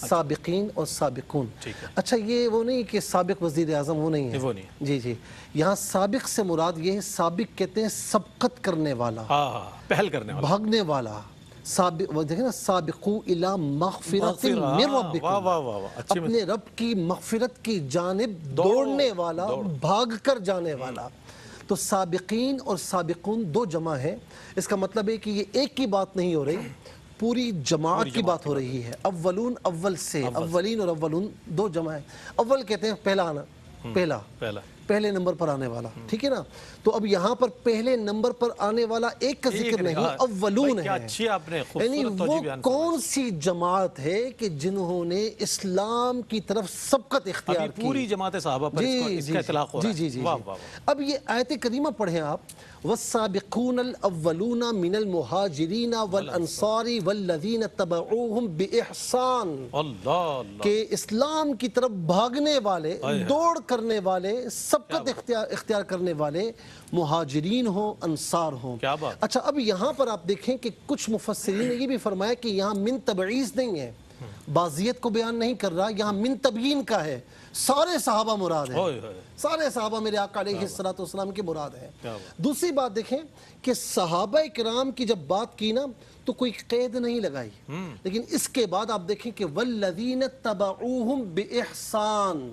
سابقین اور سابقون. ٹھیک ہے. اچھا یہ وہ نہیں کہ سابق وزیر اعظم وہ نہیں ہے. وہ نہیں ہے. جی جی یہاں سابق سے مراد یہ ہے، سابق کہتے ہیں سبقت کرنے والا، ہاں پہل کرنے والا. بھاگنے والا. سابق وہ دیکھیں نا، سابقو الی مغفرت من واہ ربکم، واہ واہ واہ، اچھی اپنے رب کی مغفرت کی جانب دوڑنے والا، بھاگ کر جانے والا. تو سابقین اور سابقون دو جمع ہے. اس کا مطلب ہے کہ یہ ایک کی بات نہیں ہو رہی، پوری جماعت کی بات ہو رہی ہے. اولون اول سے، اولین اور اولون دو جمع ہے. اول کہتے ہیں پہلا آنا، پہلے نمبر پر آنے والا. ٹھیک ہے نا. تو اب یہاں پر پہلے نمبر پر آنے والا ایک کا ذکر نہیں، اولون ہے. یعنی وہ کون سی جماعت ہے کہ جنہوں نے اسلام کی طرف سبقت اختیار کی. پوری جماعت صحابہ پر اس کا اطلاق ہو رہا ہے. جی جی. اب یہ آیت کریمہ پڑھیں آپ، والسابقون الاولون من المہاجرین والانصار والذین تبعوہم باحسان، کہ اسلام کی طرف بھاگنے والے، دوڑ کرنے والے، سبقت اختیار کرنے والے مہاجرین ہوں، انصار ہوں. اچھا اب یہاں پر آپ دیکھیں کہ کچھ مفسرین نے یہ بھی فرمایا کہ یہاں من تبعیض نہیں ہے، بعضیت کو بیان نہیں کر رہا، یہاں من تبیین کا ہے. سارے صحابہ مراد ہیں، سارے صحابہ میرے آقا علیہ السلام کے مراد ہیں. دوسری بات دیکھیں کہ صحابہ کرام کی جب بات کی نا تو کوئی قید نہیں لگائی، لیکن اس کے بعد آپ دیکھیں کہ والذین تبعوہم باحسان،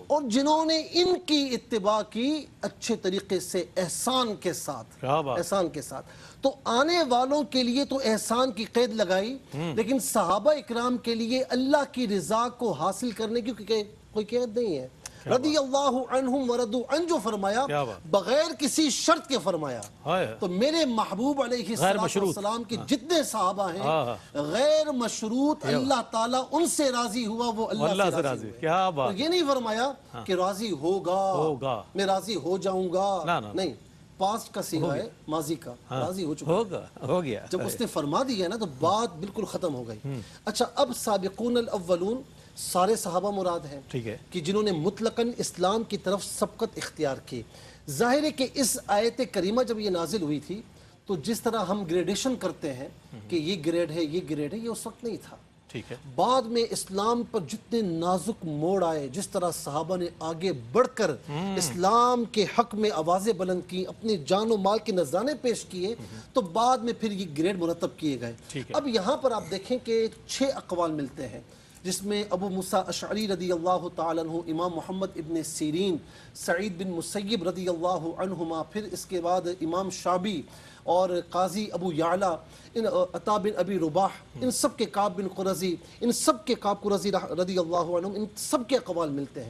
اور جنہوں نے ان کی اتباع کی اچھے طریقے سے، احسان کے ساتھ، احسان کے ساتھ. تو آنے والوں کے لیے تو احسان کی قید لگائی، لیکن صحابہ اکرام کے لیے اللہ کی رضا کو حاصل کرنے کی کوئی قید نہیں ہے. رضی اللہ عنہم ورضوا عنہ جو فرمایا بغیر کسی شرط کے فرمایا. تو میرے محبوب علیہ السلام کے جتنے صحابہ ہیں غیر مشروط اللہ تعالیٰ ان سے راضی ہوا، وہ اللہ سے راضی ہوئے. یہ نہیں فرمایا کہ راضی ہوگا، میں راضی ہو جاؤں گا، نہیں، پاسٹ کا صیغہ ہے، ماضی کا، راضی ہو چکا، ہو گیا. جب اس نے فرما دیا نا تو بات بالکل ختم ہو گئی. اچھا اب سابقون الاولون سارے صحابہ مراد ہیں کہ جنہوں نے مطلقاً اسلام کی طرف سبقت اختیار کی. ظاہر ہے کہ اس آیت کریمہ جب یہ نازل ہوئی تھی تو جس طرح ہم گریڈیشن کرتے ہیں کہ یہ گریڈ ہے، یہ گریڈ ہے، یہ اس وقت نہیں تھا. بعد میں اسلام پر جتنے نازک موڑ آئے، جس طرح صحابہ نے آگے بڑھ کر اسلام کے حق میں آوازیں بلند کی، اپنے جان و مال کے نذرانے پیش کیے، تو بعد میں پھر یہ گریڈ مرتب کیے گئے. اب یہاں پر آپ دیکھیں کہ 6 اقوال ملتے ہیں، جس میں ابو موسیٰ اشعری رضی اللہ تعالیٰ عنہ، امام محمد ابن سیرین، سعید بن مسیب رضی اللہ عنہما، پھر اس کے بعد امام شعبی اور قاضی ابو یعلا، عطا بن ابی رباح، ان سب کے کعب بن قرظی، ان سب کے کعب قرظی رضی اللہ عنہم، ان سب کے اقوال ملتے ہیں.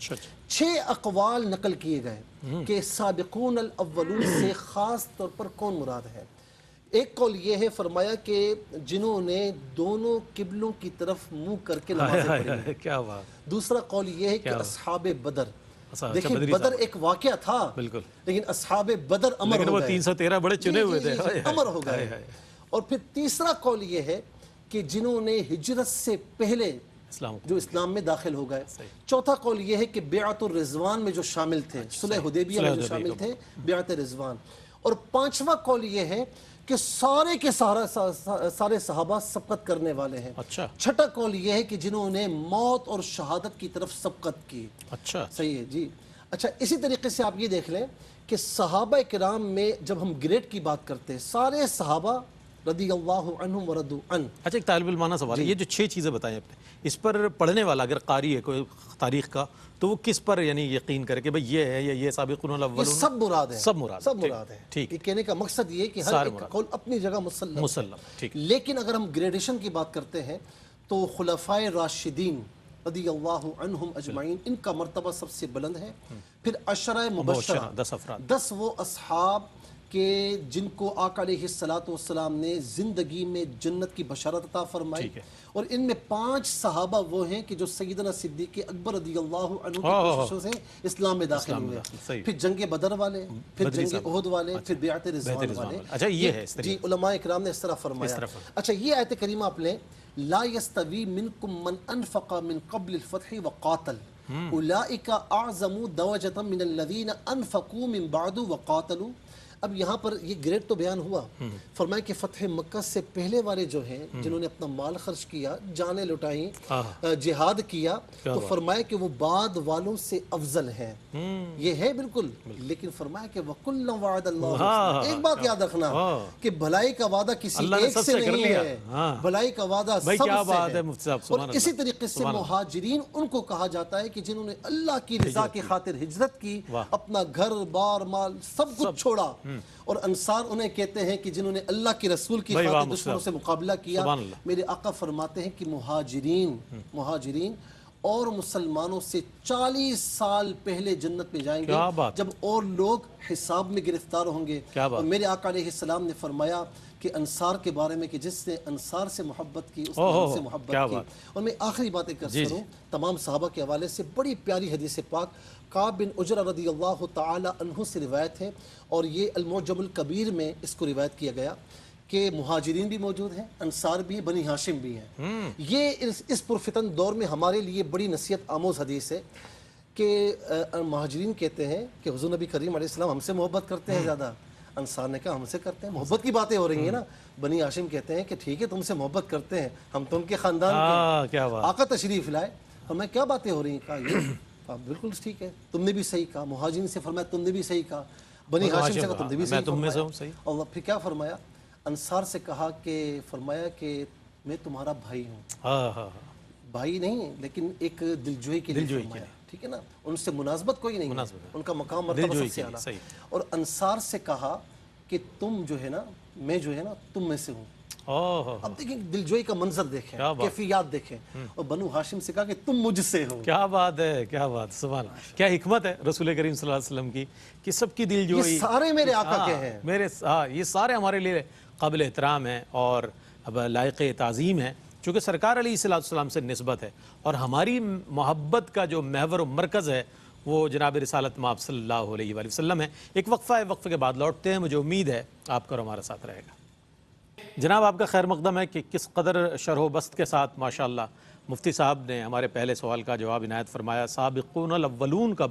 6 اقوال نقل کیے گئے کہ سابقون الاولون سے خاص طور پر کون مراد ہے. ایک قول یہ ہے، فرمایا کہ جنہوں نے دونوں قبلوں کی طرف منہ کر کے نمازیں پڑھی. کیا بات. دوسرا قول یہ ہے کہ اصحاب بدر. دیکھیں بدر ایک واقعہ تھا لیکن اصحاب بدر امر ہو گئے، 313 بڑے چنے ہوئے تھے، امر ہو گئے. اور پھر تیسرا قول یہ ہے کہ جنہوں نے ہجرت سے پہلے جو اسلام میں داخل ہو گئے. چوتھا قول یہ ہے کہ بیعت الرضوان میں جو شامل تھے، صلح حدیبیہ میں جو شامل تھے، بیعت رضوان. اور پانچواں قول یہ ہے کہ سارے کے سارے صحابہ سبقت کرنے والے ہیں. چھٹا قول یہ ہے کہ جنہوں نے موت اور شہادت کی طرف سبقت کی. صحیح ہے جی. اچھا اسی طریقے سے آپ یہ دیکھ لیں کہ صحابہ کرام میں جب ہم گریڈ کی بات کرتے ہیں، سارے صحابہ رضی اللہ عنہم ورضوا عنہ. اچھا ایک طالب علمانہ سوال ہے، یہ جو 6 چیزیں بتائیں آپ نے، اس پر پڑھنے والا اگر قاری ہے کوئی تاریخ کا تو وہ کس پر یعنی یقین کرے کہ بھئی یہ ہے یا یہ سابقون الاولون؟ یہ سب مراد ہے، سب مراد ہے. ٹھیک. یہ کہنے کا مقصد یہ ہے کہ ہر ایک قول اپنی جگہ مسلم. لیکن اگر ہم گریڈیشن کی بات کرتے ہیں تو خلفائے راشدین رضی اللہ عنہم اجمعین، ان کا مرتبہ سب سے بلند ہے. پھر عشرہ مبشرہ، 10 افراد، 10 وہ اصحاب کہ جن کو آقا علیہ السلام نے زندگی میں جنت کی بشارت عطا فرمائی. اور ان میں 5 صحابہ وہ ہیں کہ جو سیدنا صدیق اکبر رضی اللہ عنہ کی کوششوں سے اسلام میں داخل ہوئے. پھر جنگ بدر والے، پھر جنگ احد والے، پھر بیعت رضوان والے. اچھا یہ ہے جی علماء اکرام نے اس طرح فرمایا. اچھا یہ آیت کریمہ آپ لیں، لا یستوی منکم من انفق من قبل الفتح وقاتل اولئک اعظم درجۃ من الذین انفقوا من بعد وقاتلوا. اب یہاں پر یہ گریڈ تو بیان ہوا، فرمایا کہ فتح مکہ سے پہلے والے جو ہیں جنہوں نے اپنا مال خرچ کیا، جانیں لٹائیں، جہاد کیا، تو فرمایا کہ وہ بعد والوں سے افضل ہیں. یہ ہے بالکل، لیکن فرمایا کہ وَكُلًّا وَعَدَ اللَّهُ الْحُسْنَىٰ. ایک بات یاد رکھنا کہ بھلائی کا وعدہ کسی ایک سے نہیں ہے، بھلائی کا وعدہ سب سے ہے. اور اسی طریقے سے مہاجرین ان کو کہا جاتا ہے کہ جنہوں نے اللہ کی رضا کی خاطر ہجرت کی، اپنا گھر بار مال سب کچھ چھوڑا. اور انصار انہیں کہتے ہیں کہ جنہوں نے اللہ کے رسول کی خاطر دشمنوں سے مقابلہ کیا. میرے آقا فرماتے ہیں کہ مہاجرین اور مسلمانوں سے 40 سال پہلے جنت میں جائیں گے جب اور لوگ حساب میں گرفتار ہوں گے. اور میرے آقا علیہ السلام نے فرمایا کہ انصار کے بارے میں کہ جس نے انصار سے محبت کی اس نے ہم سے محبت کی. اور میں آخری بات ایک کروں تمام صحابہ کے حوالے سے، بڑی پیاری حدیث پاک کعب بن عجرہ رضی اللہ تعالی عنہ سے روایت ہے، اور یہ المعجم الکبیر میں اس کو روایت کیا گیا کہ مہاجرین بھی موجود ہیں، انصار بھی، بنی ہاشم بھی ہیں. یہ اس پرفتن دور میں ہمارے لیے بڑی نصیحت آموز حدیث ہے کہ مہاجرین کہتے ہیں کہ حضور نبی کریم علیہ السلام ہم سے محبت کرتے ہیں زیادہ. انصار نے کہا ہم سے کرتے ہیں، محبت کی باتیں ہو رہی ہیں نا. بنی ہاشم کہتے ہیں کہ ٹھیک ہے تم سے محبت کرتے ہیں، ہم تو ان کے خاندان کے. آقا تشریف لائے، ہمیں کیا باتیں ہو رہی ہیں؟ کہا یہ بالکل ٹھیک ہے، تم نے بھی صحیح کہا. مہاجرین سے فرمایا تم نے بھی صحیح کہا. بنی ہاشم سے کہا تم نے بھی صحیح فرمایا. اور پھر کیا فرمایا؟ انصار سے کہا کہ فرمایا کہ میں تمہارا بھائی ہوں. بھائی نہیں لیکن ایک دلجوئی کے لیے فرمایا، ٹھیک ہے نا. ان سے مناسبت کوئی نہیں، ان کا مقام مرتبہ سب سے اعلیٰ. اور انصار سے کہا کہ تم جو ہے نا، میں جو ہے نا تم میں سے ہوں. اب دیکھیں دلجوئی کا منظر دیکھیں، کیفیات دیکھیں. اور بنو ہاشم سے کہا کہ تم مجھ سے ہو. کیا بات ہے، کیا بات، سبحان اللہ. کیا حکمت ہے رسول کریم صلی اللہ علیہ وسلم کی کہ سب کی دلجوئی. یہ سارے میرے آقا کے ہیں، یہ سارے ہمارے لیے قابل احترام ہیں اور اب لائق تعظیم ہیں، چونکہ سرکار علیہ السلام سے نسبت ہے. اور ہماری محبت کا جو محور و مرکز ہے وہ جناب رسالت مآب صلی اللہ علیہ وآلہ وسلم ہے. ایک وقفہ ہے، وقفے کے بعد لوٹتے ہیں. مجھے امید ہے آپ کا اور ہمارا ساتھ رہے گا. جناب آپ کا خیر مقدم ہے کہ کس قدر شرح و بسط کے ساتھ ماشاءاللہ مفتی صاحب نے ہمارے پہلے سوال کا جواب عنایت فرمایا. سابقون الاولون کا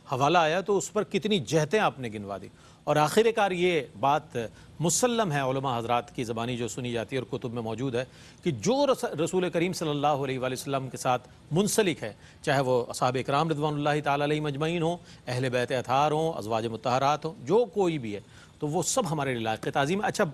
حوالہ آیا تو اس پر کتنی جہتیں آپ نے گنوا دی. اور آخر کار یہ بات مسلم ہے علماء حضرات کی زبانی جو سنی جاتی ہے اور کتب میں موجود ہے کہ جو رسول کریم صلی اللہ علیہ وآلہ وسلم کے ساتھ منسلک ہے، چاہے وہ اصحاب اکرام رضوان اللہ تعالی علیہم اجمعین ہوں، اہل بیت اطہار ہوں، ازواج مطہرات ہوں، جو کوئی بھی ہے، تو وہ سب ہمارے لیے لائق تعظیم. اچھا،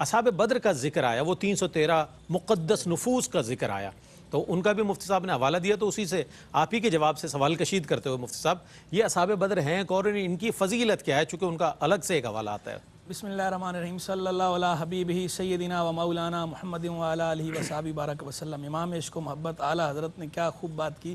اصحاب بدر کا ذکر آیا، وہ 313 مقدس نفوس کا ذکر آیا، تو ان کا بھی مفتی صاحب نے حوالہ دیا. تو اسی سے آپ ہی کے جواب سے سوال کشید کرتے ہوئے مفتی صاحب، یہ اصحاب بدر ہیں کون، ان کی فضیلت کیا ہے، چونکہ ان کا الگ سے ایک حوالہ آتا ہے. بسم اللہ الرحمن الرحیم. صلی اللہ علیہ حبیبہ سیدنا و مولانا محمد وعلی آلہ وصحبہ بارک وسلم. امام عشق و محبت اعلیٰ حضرت نے کیا خوب بات کی.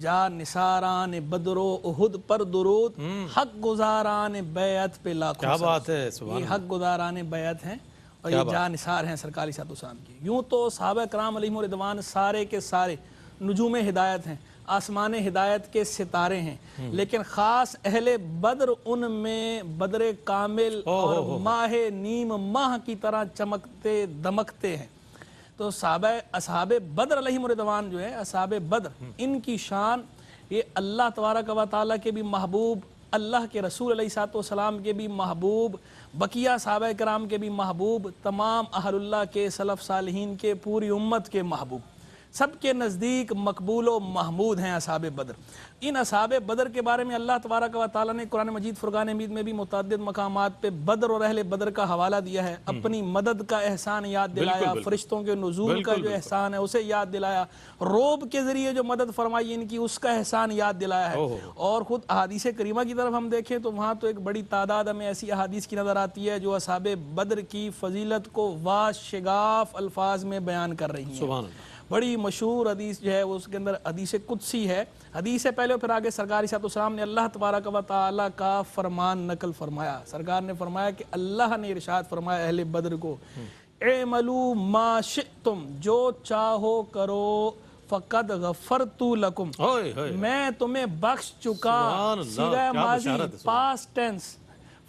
جا نثاران بدر و احد پر درود، حق گزاران بیعت پہ لاکھوں. کیا بات ہے، یہ حق گزاران بیعت ہیں اور یہ جا نثار ہیں سرکار علیہ السلام کی. یوں تو صحابہ کرام علیہم رضوان سارے کے سارے نجوم ہدایت ہیں، آسمان ہدایت کے ستارے ہیں، لیکن خاص اہل بدر ان میں بدر کامل اور ماہ نیم ماہ کی طرح چمکتے دمکتے ہیں. تو اصحاب بدر علیہم رضوان جو ہے، اصحاب بدر، ان کی شان یہ اللہ تبارک و تعالیٰ کے بھی محبوب، اللہ کے رسول علیہ السلام کے بھی محبوب، بقیہ صحابہ کرام کے بھی محبوب، تمام اہل اللہ کے سلف صالحین کے پوری امت کے محبوب، سب کے نزدیک مقبول و محمود ہیں اصحاب بدر. ان اصحاب بدر کے بارے میں اللہ تبارک و تعالیٰ نے قرآن مجید فرقان حمید میں بھی متعدد مقامات پہ بدر اور اہل بدر کا حوالہ دیا ہے. اپنی مدد کا احسان یاد دلایا، فرشتوں کے نزول کا جو احسان ہے اسے یاد دلایا، روب کے ذریعے جو مدد فرمائی ان کی اس کا احسان یاد دلایا ہے. اور خود احادیث کریمہ کی طرف ہم دیکھیں تو وہاں تو ایک بڑی تعداد ہمیں ایسی احادیث کی نظر آتی ہے جو اصحاب بدر کی فضیلت کو واشگاف الفاظ میں بیان کر رہی ہیں. سبحان اللہ. بڑی مشہور حدیث جو ہے اس کے اندر حدیث قدسی ہے. حدیث سے پہلے پھر آگے سرکار علیہ السلام نے اللہ تبارک و تعالیٰ کا فرمان نقل فرمایا. سرکار نے فرمایا کہ اللہ نے ارشاد فرمایا اہل بدر کو، اعملوا ما شئتم، جو چاہو کرو، فقد غفرت لکم، میں تمہیں بخش چکا. سیغہ ماضی، پاسٹ ٹینس.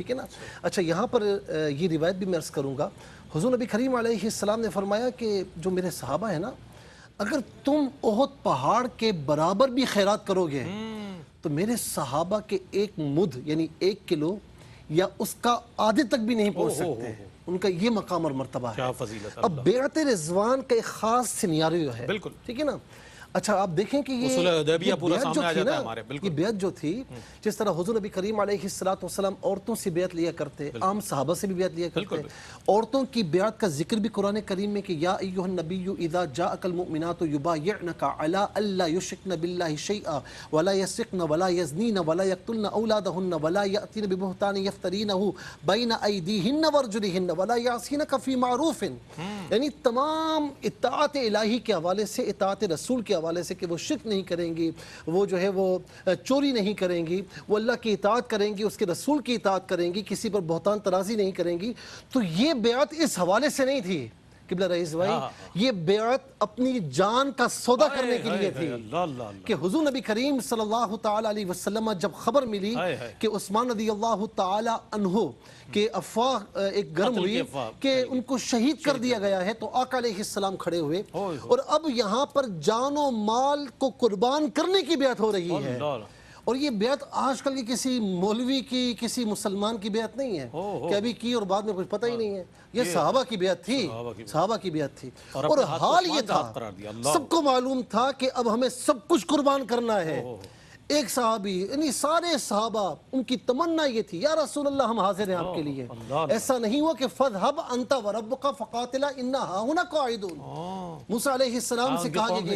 ٹھیک ہے نا. اچھا یہاں پر یہ روایت بھی میں عرض کروں گا. حضور نبی کریم علیہ السلام نے فرمایا کہ جو میرے صحابہ ہیں نا، اگر تم احد پہاڑ کے برابر بھی خیرات کرو گے تو میرے صحابہ کے ایک مد یعنی 1 کلو یا اس کا آدھے تک بھی نہیں پہنچ سکتے. ان کا یہ مقام اور مرتبہ ہے. کیا فضیلت. اب بیعت رضوان کا ایک خاص سینیریو ہے. بالکل. ٹھیک ہے نا. اچھا آپ دیکھیں کہ یہ حدیبیہ پورا بیعت جو سامنے آ تھی جاتا ہے نا، ہمارے. بالکل. یہ بیعت جو تھی، جس طرح حضور نبی کریم علیہ السلام عورتوں سے بیعت لیا کرتے، عام صحابہ سے بھی بیعت لیا کرتے. عورتوں کی بیعت کا ذکر بھی قرآن کریم میں کہ یا ایھا النبی اذا جاءک المؤمنات یبایعنک علی الا یشرکن باللہ شیئا ولا یسرقن ولا یزنین ولا یقتلن اولادہن ولا یأتین ببہتان یفترینہ بین ایدیہن وارجلہن ولا یعصینک فی معروف. یعنی تمام اطاعت الہی کے حوالے سے، اطاعت رسول کے حوالے سے، کہ وہ شرک نہیں کریں گی، وہ جو ہے وہ چوری نہیں کریں گی، وہ اللہ کی اطاعت کریں گی، اس کے رسول کی اطاعت کریں گی، کسی پر بہتان ترازی نہیں کریں گی. تو یہ بیعت اس حوالے سے نہیں تھی قبلہ رئیس بھائی، یہ بیعت اپنی جان کا سودا کرنے کے لیے تھی. کہ حضور نبی کریم صلی اللہ تعالی علیہ وسلم جب خبر ملی کہ عثمان رضی اللہ تعالی عنہ کہ افواہ ایک گرم ہوئی کہ ان کو شہید کر دیا گیا ہے، تو آقا علیہ السلام کھڑے ہوئے اور اب یہاں پر جان و مال کو قربان کرنے کی بیعت ہو رہی ہے. اور یہ بیعت آج کل کی کسی مولوی کی، کسی مسلمان کی بیعت نہیں ہے کہ ابھی کی اور بعد میں کچھ پتہ ہی نہیں ہے. یہ صحابہ کی بیعت تھی، صحابہ کی بیعت تھی. اور حال یہ تھا، سب کو معلوم تھا کہ اب ہمیں سب کچھ قربان کرنا ہے. ایک صحابی، یعنی سارے صحابہ، ان کی تمنا یہ تھی یا رسول اللہ ہم حاضر ہیں آپ کے لیے. ایسا نہیں ہوا کہ فَذْهَبْ أَنْتَ وَرَبُّكَ فَقَاتِلَا إِنَّا هَاهُنَا قَاعِدُونَ. موسیٰ علیہ السلام سے کہا کہ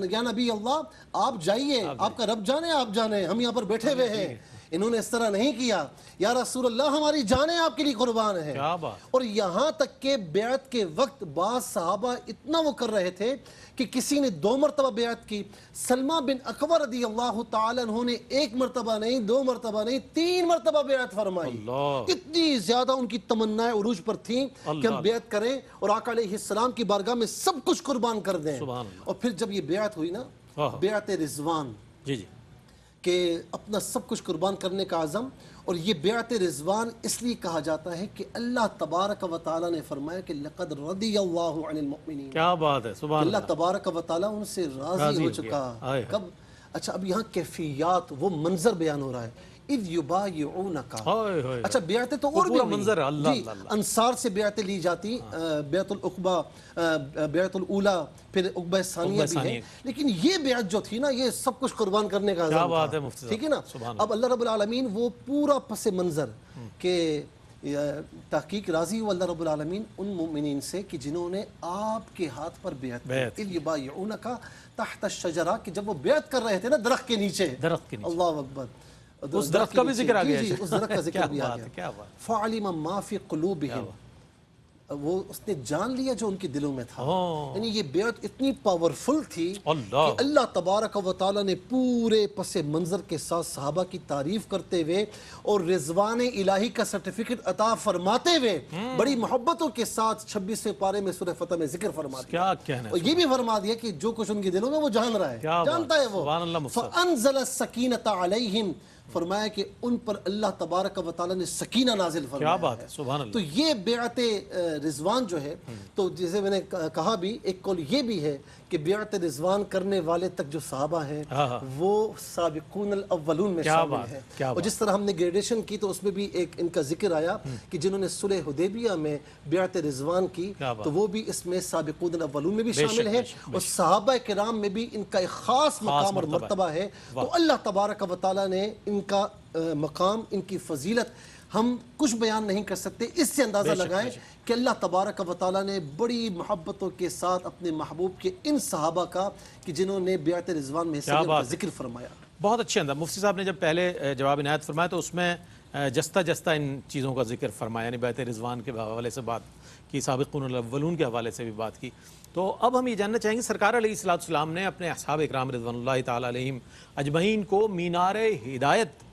یا نبی اللہ آپ جائیے، آپ کا رب جانے، آپ جانے، ہم یہاں پر بیٹھے ہوئے ہیں. انہوں نے اس طرح نہیں کیا. یا رسول اللہ ہماری جانیں آپ کے لیے قربان ہیں. اور یہاں تک کہ بیعت کے وقت بعض صحابہ اتنا وہ کر رہے تھے کہ کسی نے 2 مرتبہ بیعت کی. سلمہ بن اکوع رضی اللہ تعالیٰ عنہ نے 1 مرتبہ نہیں، 2 مرتبہ نہیں، 3 مرتبہ بیعت فرمائی. اتنی زیادہ ان کی تمنائیں عروج پر تھیں کہ ہم بیعت کریں اور آقا علیہ السلام کی بارگاہ میں سب کچھ قربان کر دیں. اور پھر جب یہ بیعت ہوئی نا، بیعت رضوان، کہ اپنا سب کچھ قربان کرنے کا عزم. اور یہ بیعت رضوان اس لیے کہا جاتا ہے کہ اللہ تبارک و تعالیٰ نے فرمایا کہ لقد رضی اللہ عن المؤمنین. کیا بات ہے، سبحان اللہ. اللہ تبارک و تعالیٰ ان سے راضی ہو چکا. کب؟ اچھا اب یہاں کیفیات، وہ منظر بیان ہو رہا ہے. اذ یبایعونک. اچھا بیعتیں تو اور بھی منظر جی، انصار سے بیعتیں لی جاتی، بیعت العقبہ، بیعت الاولیٰ، پھر عقبہ ثانیہ بھی ہے. لیکن یہ بیعت جو تھی نا، یہ سب کچھ قربان کرنے کا عزم تھا. ٹھیک ہے نا. اب اللہ رب العالمین وہ پورا پس منظر کہ تحقیق راضی ہو اللہ رب العالمین ان مومنین سے کہ جنہوں نے آپ کے ہاتھ پر بیعت کی. اذ یبایعونک تحت الشجرہ، کہ جب وہ بیعت کر رہے تھے نا درخت کے نیچے. اللہ اکبر. اس درخت کا بھی ذکر آ گیا. اس درخت کا ذکر بھی آ گیا. فَعَلِمَ مَا فِي قُلُوبِهِمْ. وہ اس نے جان لیا جو ان کے دلوں میں تھا. یعنی یہ بیعت اتنی پاورفل تھی کہ اللہ تبارک و تعالیٰ نے پورے پس منظر کے ساتھ صحابہ کی تعریف کرتے ہوئے اور رضوان الہی کا سرٹیفکیٹ عطا فرماتے ہوئے بڑی محبتوں کے ساتھ 26ویں پارے میں سورہ فتح میں ذکر فرما دیا. اور یہ بھی فرما دیا کہ جو کچھ ان کے دلوں میں وہ جان رہا ہے، جانتا ہے وہ. فَأَنزَلَ السَّكِينَةَ عَلَيْهِمْ. فرمایا کہ ان پر اللہ تبارک و تعالیٰ نے سکینہ نازل فرمایا. کیا بات ہے، سبحان اللہ. تو یہ بیعت رضوان جو ہے، تو جیسے میں نے کہا بھی، ایک قول یہ بھی ہے کہ بیعت رضوان کرنے والے تک جو صحابہ ہیں وہ سابقون الاولون میں شامل ہیں. اور جس طرح ہم نے گریڈیشن کی تو اس میں بھی ایک ان کا ذکر آیا کہ جنہوں نے صلح حدیبیہ میں بیعت رضوان کی تو وہ بھی اس میں سابقون الاولون میں بھی شامل ہیں. اور صحابہ کرام میں بھی ان کا ایک خاص مقام اور مرتبہ ہے. تو اللہ تبارک و تعالیٰ نے ان کا مقام، ان کی فضیلت ہم کچھ بیان نہیں کر سکتے. اس سے اندازہ لگائیں کہ اللہ تبارک و تعالیٰ نے بڑی محبتوں کے ساتھ اپنے محبوب کے ان صحابہ کا کہ جنہوں نے بیعت رضوان میں حصہ کا ذکر فرمایا. بہت اچھے انداز. مفتی صاحب نے جب پہلے جواب عنایت فرمایا تو اس میں جستہ جستہ ان چیزوں کا ذکر فرمایا، یعنی بیعت رضوان کے حوالے سے بات کی، سابقون الاولون کے حوالے سے بھی بات کی. تو اب ہم یہ جاننا چاہیں گے سرکار علیہ السلام نے اپنے اصحاب اکرام رضوان اللہ تعالیٰ علیہم اجمعین کو مینار ہدایت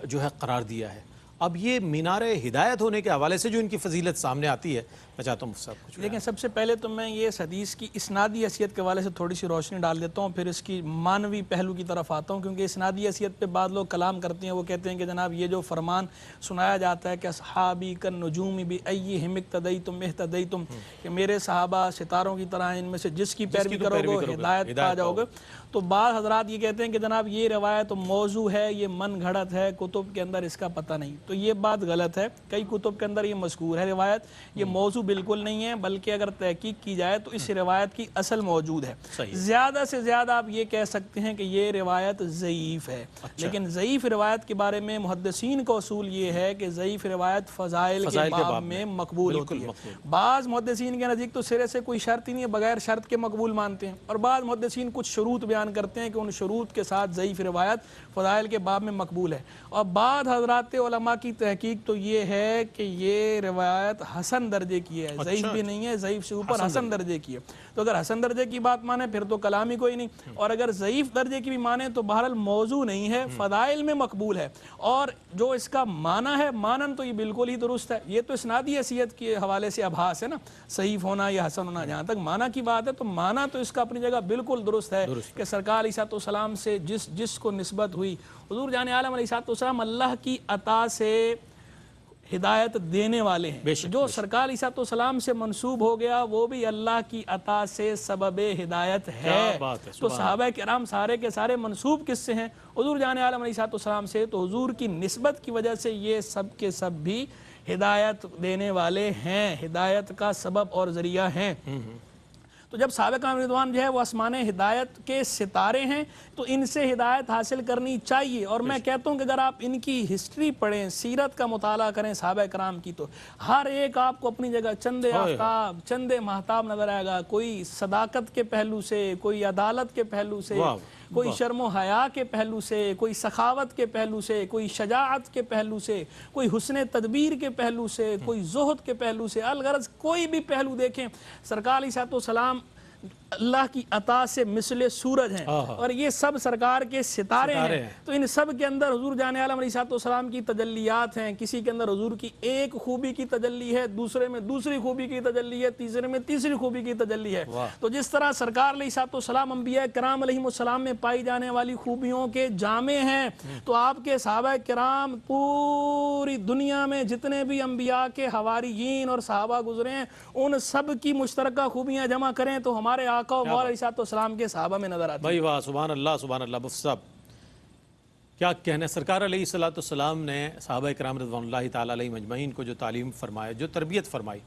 جو ہے قرار دیا ہے، اب یہ مینار ہدایت ہونے کے حوالے سے جو ان کی فضیلت سامنے آتی ہے، میں چاہتا ہوں مفتی صاحب کچھ لیکن سب سے پہلے تو میں یہ اس حدیث کی اسنادی حیثیت کے حوالے سے تھوڑی سی روشنی ڈال دیتا ہوں، پھر اس کی معنوی پہلو کی طرف آتا ہوں، کیونکہ اسنادی حیثیت پہ بعض لوگ کلام کرتے ہیں، وہ کہتے ہیں کہ جناب یہ جو فرمان سنایا جاتا ہے کہ اصحابی کالنجوم بأیہم اقتدیتم اہتدیتم، کہ میرے صحابہ ستاروں کی طرح ہیں، ان میں سے جس کی پیروی کرو گے ہدایت پا جاؤ گے، تو بعض حضرات یہ کہتے ہیں کہ جناب یہ روایت موضوع ہے، یہ من گھڑت ہے، کتب کے اندر اس کا پتہ نہیں، تو یہ بات غلط ہے۔ کئی کتب کے اندر یہ مذکور ہے روایت، یہ موضوع بالکل نہیں ہے، بلکہ اگر تحقیق کی جائے تو اس روایت کی اصل موجود ہے۔ زیادہ سے زیادہ آپ یہ کہہ سکتے ہیں کہ یہ روایت ضعیف ہے، لیکن ضعیف روایت کے بارے میں محدثین کا اصول یہ ہے کہ ضعیف روایت فضائل کے باب میں مقبول ہوتی ہے۔ بعض محدثین کے نزدیک تو سرے سے کوئی شرط ہی نہیں ہے، بغیر شرط کے مقبول مانتے ہیں، اور بعض محدثین کچھ شروط بیان کرتے ہیں کہ ان شروط کے ساتھ ضعیف روایت فضائل کے باب میں مقبول ہے، اور بعض حضرات علماء کی تحقیق تو یہ ہے کہ یہ روایت حسن درجے کی ہے، ضعیف بھی نہیں ہے، ضعیف سے اوپر حسن درجے کی ہے۔ تو اگر حسن درجے کی بات مانے پھر تو کلام ہی کوئی نہیں، اور اگر ضعیف درجے کی بھی مانے تو بہرحال موضوع نہیں ہے، فضائل میں مقبول ہے، اور جو اس کا معنی ہے مانن تو یہ بالکل ہی درست ہے۔ یہ تو اسنادی حیثیت کے حوالے سے ابحاث ہے نا، صحیح ہونا یا حسن ہونا، جہاں تک معنی کی بات ہے تو معنی تو اس کا اپنی جگہ بالکل درست ہے کہ سرکار علیہ السلام سے جس کو نسبت ہوئی، حضور جان عالم علیہ السلام اللہ کی عطا سے ہدایت دینے والے ہیں، جو سرکار علیہ السلام سے منسوب ہو گیا وہ بھی اللہ کی عطا سے سبب ہدایت ہے۔ تو صحابہ کرام سارے کے سارے منسوب کس سے ہیں؟ حضور جان عالم علیہ السلام سے، تو حضور کی نسبت کی وجہ سے یہ سب کے سب بھی ہدایت دینے والے ہیں، ہدایت کا سبب اور ذریعہ ہیں۔ تو جب صحابہ کرام رضوان جو ہے وہ آسمان ہدایت کے ستارے ہیں تو ان سے ہدایت حاصل کرنی چاہیے، اور میں کہتا ہوں کہ اگر آپ ان کی ہسٹری پڑھیں، سیرت کا مطالعہ کریں صحابہ کرام کی، تو ہر ایک آپ کو اپنی جگہ چند آفتاب چند مہتاب نظر آئے گا، کوئی صداقت کے پہلو سے، کوئی عدالت کے پہلو سے، کوئی شرم و حیا کے پہلو سے، کوئی سخاوت کے پہلو سے، کوئی شجاعت کے پہلو سے، کوئی حسن تدبیر کے پہلو سے، کوئی زہد کے پہلو سے، الغرض کوئی بھی پہلو دیکھیں، سرکار علیہ السلام اللہ کی عطا سے مثل سورج ہیں، اور یہ سب سرکار کے ستارے ہیں، تو ان سب کے اندر حضور جان عالم علیہ السلام کی تجلیات ہیں۔ کسی کے اندر حضور کی ایک خوبی کی تجلی ہے، دوسرے میں دوسری خوبی کی تجلی ہے، تیسرے میں تیسری خوبی کی تجلی ہے۔ تو جس طرح سرکار علیہ السلام انبیاء کرام علیہ السلام میں پائی جانے والی خوبیوں کے جامع ہیں، تو آپ کے صحابہ کرام پوری دنیا میں جتنے بھی انبیاء کے حواریین اور صحابہ گزرے ہیں ان سب کی مشترکہ خوبیاں جمع کریں تو ہمارے آقا و مولا علیہ السلام کے صحابہ میں نظر آتی ہے۔ بھائی واہ، سبحان اللہ سبحان اللہ۔ مفتی صاحب کیا کہنے، سرکار علیہ السلام نے صحابہ کرام رضوان اللہ تعالیٰ علیہ مجمعین کو جو تعلیم فرمائے، جو تربیت فرمائی،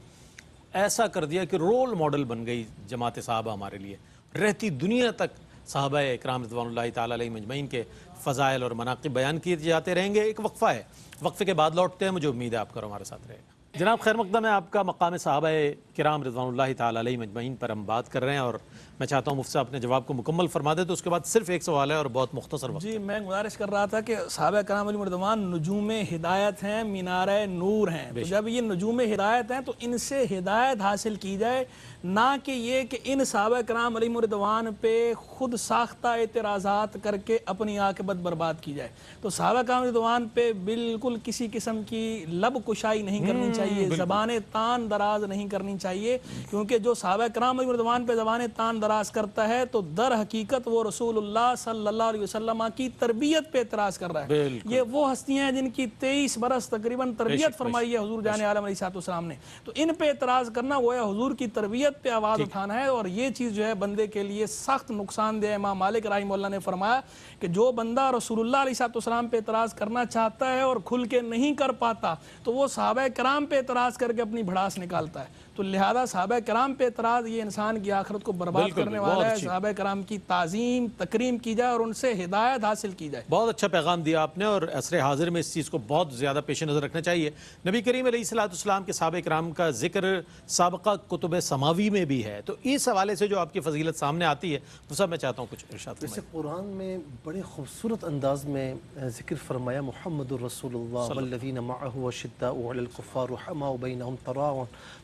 ایسا کر دیا کہ رول ماڈل بن گئی جماعت صحابہ ہمارے لیے، رہتی دنیا تک صحابہ کرام رضوان اللہ تعالیٰ علیہ مجمعین کے فضائل اور مناقب بیان کیے جاتے رہیں گے۔ ایک وقفہ ہے، وقفے کے بعد لوٹتے ہیں، مجھے امید ہے آپ کا ہمارے ساتھ رہے گا۔ جناب خیر مقدم ہے، آپ کا مقام صحابہ کرام رضوان اللہ تعالیٰ علیہ مجمعین پر ہم بات کر رہے ہیں، اور میں چاہتا ہوں مفتی صاحب اپنے جواب کو مکمل فرما دے، تو اس کے بعد صرف ایک سوال ہے اور بہت مختصر وقت۔ جی میں گزارش کر رہا تھا کہ صحابہ کرام علیہ رضوان نجوم ہدایت ہیں، مینارہ نور ہیں، تو جب یہ نجوم ہدایت ہیں تو ان سے ہدایت حاصل کی جائے، نہ کہ یہ کہ ان صحابہ کرام علیہ رضوان پہ خود ساختہ اعتراضات کر کے اپنی عاقبت برباد کی جائے۔ تو صحابہ کرام رضوان پہ بالکل کسی قسم کی لب کشائی نہیں کرنی چاہیے، زبان تان دراز نہیں کرنی چاہیے، کیونکہ جو صحابہ کرام علیہ رضوان پہ زبان تان دراز کرتا ہے تو در حقیقت وہ رسول اللہ صلی اللہ علیہ وسلم کی تربیت پہ اعتراض کر رہا ہے۔ یہ وہ ہستیاں ہیں جن کی 23 برس تقریباً تربیت فرمائی ہے حضور جان عالم علیہ السلام نے، تو ان پہ اعتراض کرنا وہ ہے حضور کی تربیت پہ آواز اٹھانا ہے، اور یہ چیز جو ہے بندے کے لیے سخت نقصان دہ ہے۔ امام مالک رحمہ اللہ نے فرمایا کہ جو بندہ رسول اللہ علیہ السلام پہ اعتراض کرنا چاہتا ہے اور کھل کے نہیں کر پاتا تو وہ صحابہ کرام پہ اعتراض کر کے اپنی بھڑاس نکالتا ہے۔ تو لہذا صحابہ کرام پہ اعتراض یہ انسان کی آخرت کو برباد کرنے والا ہے۔ صحابہ کرام کی تعظیم تکریم کی جائے اور ان سے ہدایت حاصل کی جائے۔ بہت اچھا پیغام دیا آپ نے، اور عصر حاضر میں اس چیز کو بہت زیادہ پیش نظر رکھنا چاہیے۔ نبی کریم علیہ السلام کے صحابہ کرام کا ذکر سابقہ کتب سماوی میں بھی ہے، تو اس حوالے سے جو آپ کی فضیلت سامنے آتی ہے وہ سب میں چاہتا ہوں کچھ ارشاد فرمائیں۔ جیسے قرآن میں بڑے خوبصورت انداز میں ذکر فرمایا محمد الرسول اللہ والذین معه اشداء علی الکفار رحماء بینہم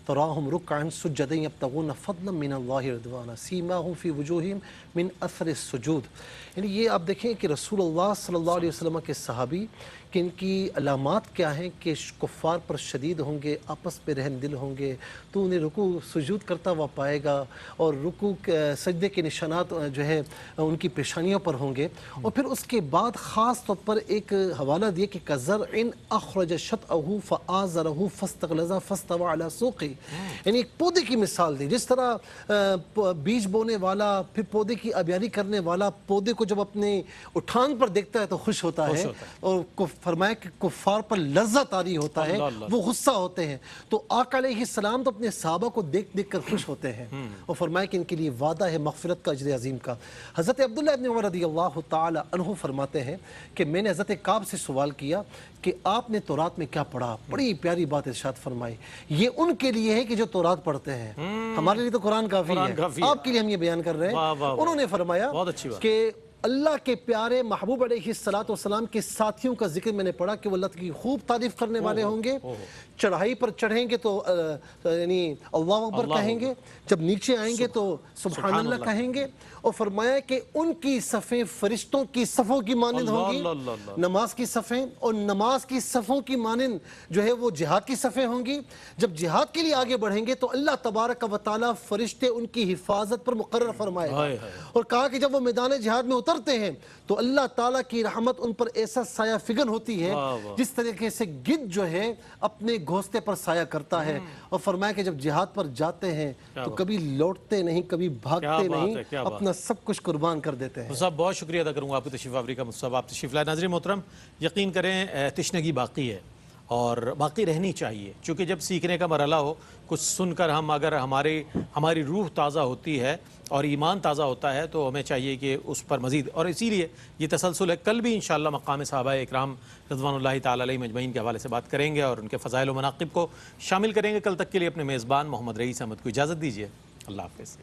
تراہم رکعا سجدا یبتغون فضلا من اللہ رضوانا سیماہم فی وجوہہم من اثر السجود۔ یعنی یہ آپ دیکھیں کہ رسول اللہ صلی اللہ علیہ وسلم کے صحابی کہ ان کی علامات کیا ہیں کہ کفار پر شدید ہوں گے، آپس پہ رحم دل ہوں گے، تو انہیں رکوع سجود کرتا ہوا پائے گا، اور رکوع سجدے کے نشانات جو ہے ان کی پیشانیوں پر ہوں گے۔ اور پھر اس کے بعد خاص طور پر ایک حوالہ دیا کہ کزرع اخرج شطأہ فآزرہ فاستغلظ فاستوى علی سوقہ، یعنی ایک پودے کی مثال دی، جس طرح بیج بونے والا پھر پودے کی آبیاری کرنے والا پودے کو جب اپنے اٹھان پر دیکھتا ہے تو خوش ہوتا ہے، اور فرمایا کہ کفار پر لذت طاری ہوتا ہے، وہ غصہ ہوتے ہیں۔ تو آقا علیہ السلام تو اپنے صحابہ کو دیکھ دیکھ کر خوش ہوتے ہیں، اور فرمایا کہ ان کے لیے وعدہ ہے مغفرت کا، اجر عظیم کا۔ حضرت عبداللہ ابن عمر رضی اللہ تعالی عنہ فرماتے ہیں کہ میں نے حضرت کعب سے سوال کیا کہ آپ نے تورات میں کیا پڑھا؟ بڑی پیاری بات ارشاد فرمائی، یہ ان کے لیے ہے کہ جو تورات پڑھتے ہیں، ہمارے لیے تو قرآن کافی ہے، آپ کے لیے ہم یہ بیان کر رہے ہیں۔ انہوں نے فرمایا کہ اللہ کے پیارے محبوب علیہ السلام کے ساتھیوں کا ذکر میں نے پڑھا کہ وہ اللہ کی خوب تعریف کرنے والے ہوں گے، چڑھائی پر چڑھیں گے تو یعنی اللہ اکبر کہیں گے، جب نیچے آئیں گے تو سبحان اللہ کہیں گے، اور فرمایا کہ ان کی صفیں فرشتوں کی صفوں کی مانند ہوں گی، نماز کی صفیں، اور نماز کی صفوں کی مانند جو ہے وہ جہاد کی صفیں ہوں گی۔ جب جہاد کے لیے آگے بڑھیں گے تو اللہ تبارک و تعالیٰ فرشتے ان کی حفاظت پر مقرر فرمائے گا، اور کہا کہ جب وہ میدان جہاد میں اترتے ہیں تو اللہ تعالیٰ کی رحمت ان پر ایسا سایہ فگن ہوتی ہے جس طریقے سے گدھ جو ہے اپنے گھونسلے پر سایہ کرتا ہے، اور فرمایا کہ جب جہاد پر جاتے ہیں تو کبھی لوٹتے نہیں، کبھی بھاگتے نہیں، اپنا سب کچھ قربان کر دیتے ہیں۔ صاحب بہت شکریہ ادا کروں گا آپ کی تشریف آوری کا، صاحب آپ تشریف لائے۔ ناظرین محترم، یقین کریں تشنگی باقی ہے اور باقی رہنی چاہیے، چونکہ جب سیکھنے کا مرحلہ ہو، کچھ سن کر اگر ہماری روح تازہ ہوتی ہے اور ایمان تازہ ہوتا ہے تو ہمیں چاہیے کہ اس پر مزید، اور اسی لیے یہ تسلسل ہے۔ کل بھی انشاءاللہ مقام صحابہ اکرام رضوان اللہ تعالی علیہم اجمعین کے حوالے سے بات کریں گے اور ان کے فضائل و مناقب کو شامل کریں گے۔ کل تک کے لیے اپنے میزبان محمد رئیس احمد کو اجازت دیجیے، اللہ حافظ۔